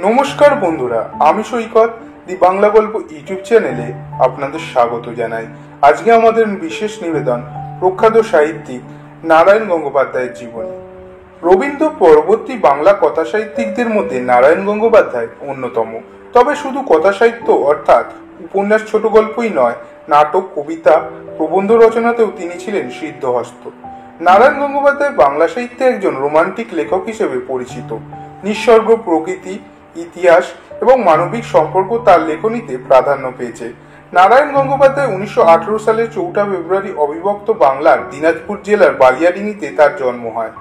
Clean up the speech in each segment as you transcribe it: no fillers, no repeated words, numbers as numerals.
নমস্কার বন্ধুরা, আমি সৈকত দি বাংলা গল্প ইউটিউব চ্যানেলে আপনাদের স্বাগত জানাই। আজকে আমাদের বিশেষ নিবেদন প্রখ্যাত সাহিত্যিক নারায়ণ গঙ্গোপাধ্যায়ের জীবনী। রবীন্দ্র পরবর্তী বাংলা কথা সাহিত্যিকদের মধ্যে নারায়ণ গঙ্গোপাধ্যায় অন্যতম। তবে শুধু কথা সাহিত্য অর্থাৎ উপন্যাস, ছোট গল্পই নয়, নাটক, কবিতা, প্রবন্ধ রচনাতেও তিনি ছিলেন সিদ্ধহস্ত। নারায়ণ গঙ্গোপাধ্যায় বাংলা সাহিত্যে একজন রোমান্টিক লেখক হিসেবে পরিচিত। নিসর্গ, প্রকৃতি, ইতিহাস এবং মানবিক সম্পর্ক তার লেখনীতে প্রাধান্য পেয়েছে। নারায়ণ গঙ্গোপাধ্যায় 1918 সালের 4 ফেব্রুয়ারি অবিভক্ত বাংলার দিনাজপুর জেলার বালিয়াডিঙ্গিতে তার জন্ম হয়।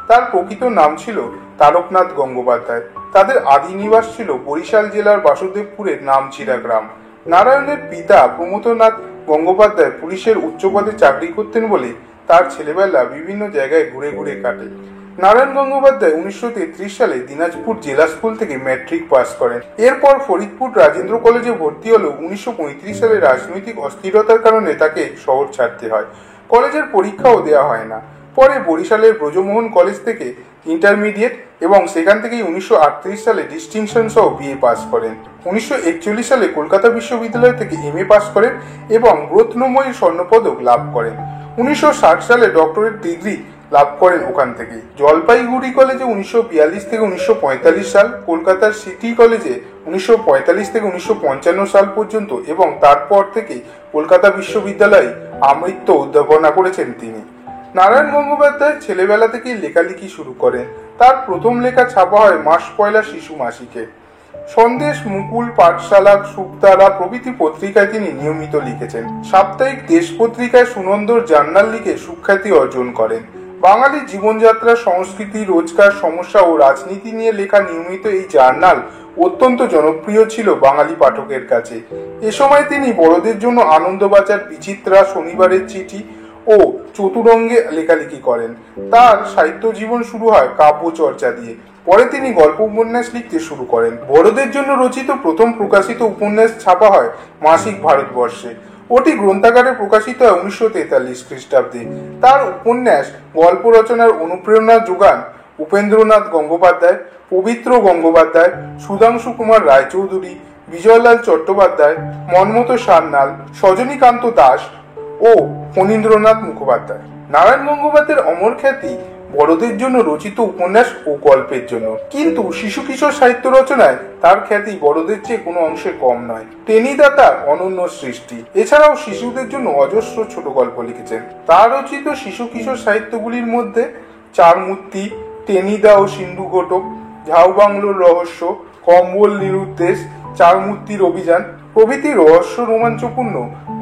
তার প্রকৃত নাম ছিল তারকনাথ গঙ্গোপাধ্যায়। তাদের আদি নিবাস ছিল বরিশাল জেলার বাসুদেবপুরের নামচিরা গ্রাম। নারায়ণের পিতা প্রমথনাথ গঙ্গোপাধ্যায় পুলিশের উচ্চ পদে চাকরি করতেন বলে তার ছেলেবেলা বিভিন্ন জায়গায় ঘুরে ঘুরে কাটে। নারায়ণ গঙ্গোপাধ্যায় 1933 সালে দিনাজপুর জেলা স্কুল থেকে ম্যাট্রিক পাস করেন। এরপর ফরিদপুর রাজেন্দ্র কলেজে ভর্তি হলেও 1935 সালে রাজনৈতিক অস্থিরতার কারণে তাকে শহর ছাড়তে হয়। কলেজের পরীক্ষাও দেওয়া হয় না। পরে বরিশালের ব্রজমোহন কলেজ থেকে ইন্টারমিডিয়েট এবং সেখান থেকেই 1938 সালে ডিস্টিংশন সহ বিএ পাস করেন। 1941 সালে কলকাতা বিশ্ববিদ্যালয় থেকে এমএ পাস করেন এবং রত্নময়ী স্বর্ণপদক লাভ করেন। 1960 সালে ডক্টরেট ডিগ্রি লাভ করেন ওখান থেকে। জলপাইগুড়ি কলেজে 1942 থেকে 1945 সাল, কলকাতার সিটি কলেজে 1945 থেকে 1955 সাল পর্যন্ত এবং তারপর থেকে কলকাতা বিশ্ববিদ্যালয়ে আমৃত্যু অধ্যাপনা করেছেন তিনি। নারায়ণ গঙ্গোপাধ্যায় ছেলেবেলা থেকেই লেখালেখি শুরু করেন। তার প্রথম লেখা ছাপা হয় মাস পয়লা শিশু মাসিকে। সন্দেশ, মুকুল, পাঠশালা, সুক্তারা প্রভৃতি পত্রিকায় তিনি নিয়মিত লিখেছেন। সাপ্তাহিক দেশ পত্রিকায় সুনন্দর জার্নাল লিখে সুখ্যাতি অর্জন করেন। বাঙালি জীবনযাত্রা, সংস্কৃতি, রোজগার, সমস্যা ও রাজনীতি নিয়ে লেখা নিয়মিত এই জার্নাল অত্যন্ত জনপ্রিয় ছিল বাঙালি পাঠকের কাছে। এ সময় তিনি বড়দের জন্য আনন্দবাজার, বিচিত্রা, শনিবারের চিঠি ও চতুরঙ্গে লেখালেখি করেন। তার সাহিত্য জীবন শুরু হয় কাব্য চর্চা দিয়ে। পরে তিনি গল্প উপন্যাস লিখতে শুরু করেন। বড়দের জন্য রচিত প্রথম প্রকাশিত উপন্যাস ছাপা হয় মাসিক ভারতবর্ষে। ওটি গ্রন্থাগারে প্রকাশিত হয় 1943 খ্রিস্টাব্দে। তার উপন্যাস গল্প রচনার অনুপ্রেরণা যোগান উপেন্দ্রনাথ গঙ্গোপাধ্যায়, পবিত্র গঙ্গোপাধ্যায়, সুধাংশু কুমার রায়চৌধুরী, বিজয়লাল চট্টোপাধ্যায়, মন্মথ সান্যাল, সজনীকান্ত দাস ও ফণীন্দ্রনাথ মুখোপাধ্যায়। নারায়ণ গঙ্গোপাধ্যায়ের অমর খ্যাতি বড়দের জন্য রচিত উপন্যাস ও গল্পের জন্য, কিন্তু শিশু কিশোর সাহিত্য রচনায় তার খ্যাতি বড়দের চেয়ে কোনো অংশে কম নয়। টেনিদা তার অনন্য সৃষ্টি। এছাড়াও শিশুদের জন্য অজস্র ছোট গল্প লিখেছেন। তার রচিত শিশু কিশোর সাহিত্যগুলির মধ্যে চার মূর্তি, টেনিদা ও সিন্ধু ঘটক, ঝাউ বাংলোর রহস্য, কম্বল নিরুদ্দেশ, চার মূর্তির অভিযান প্রভৃতি রহস্য রোমাঞ্চপূর্ণ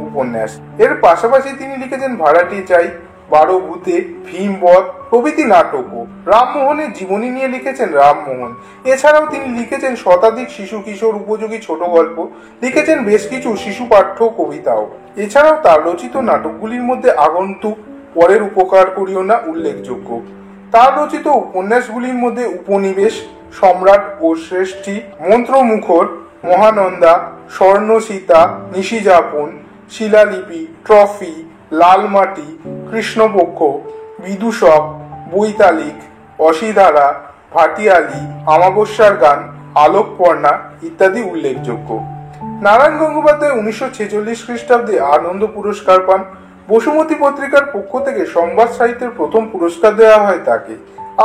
উপন্যাস। এর পাশাপাশি তিনি লিখেছেন ভাড়াটে চাই, 12 ভূতে, ভীমবধ প্রভৃতি নাটকও। রামমোহনের জীবনী নিয়ে লিখেছেন রামমোহন। এছাড়াও তিনি লিখেছেন শতাধিক শিশু কিশোর উপযোগী ছোট গল্প, লিখেছেন বেশ কিছু শিশু পাঠ্য কবিতাও। এছাড়াও তার রচিত নাটকগুলির মধ্যে আগন্তুক, পরের উপকার করিও না উল্লেখযোগ্য। তার রচিত উপন্যাসগুলির মধ্যে উপনিবেশ, সম্রাট ও শ্রেষ্ঠী, মন্ত্রমুখর, মহানন্দা, স্বর্ণসীতা, নিশিযাপন, শিলালিপি, ট্রফি, লালমাটি, কৃষ্ণপক্ষ, বিদূষক, বৈতালিক, অসিধারা, ভাটিয়ালি, আমাবস্যার গান, আলোকপর্ণা ইত্যাদি উল্লেখযোগ্য। নারায়ণ গঙ্গোপাধ্যায় 1946 খ্রিস্টাব্দে আনন্দ পুরস্কার পান। বসুমতী পত্রিকার পক্ষ থেকে সংবাদ সাহিত্যের প্রথম পুরস্কার দেওয়া হয় তাকে।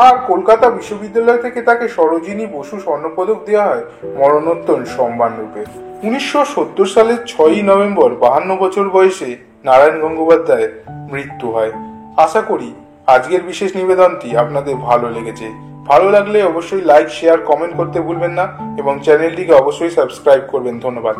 আর কলকাতা বিশ্ববিদ্যালয় থেকে তাকে সরোজিনী বসু স্বর্ণপদক দেওয়া হয় মরণোত্তর সম্মান রূপে। 1970 সালের 6 নভেম্বর 52 বছর বয়সে নারায়ণ গঙ্গোপাধ্যায়ের মৃত্যু হয়। আশা করি আজকের বিশেষ নিবেদনটি আপনাদের ভালো লেগেছে। ভালো লাগলে অবশ্যই লাইক, শেয়ার, কমেন্ট করতে ভুলবেন না এবং চ্যানেলটিকে অবশ্যই সাবস্ক্রাইব করবেন। ধন্যবাদ।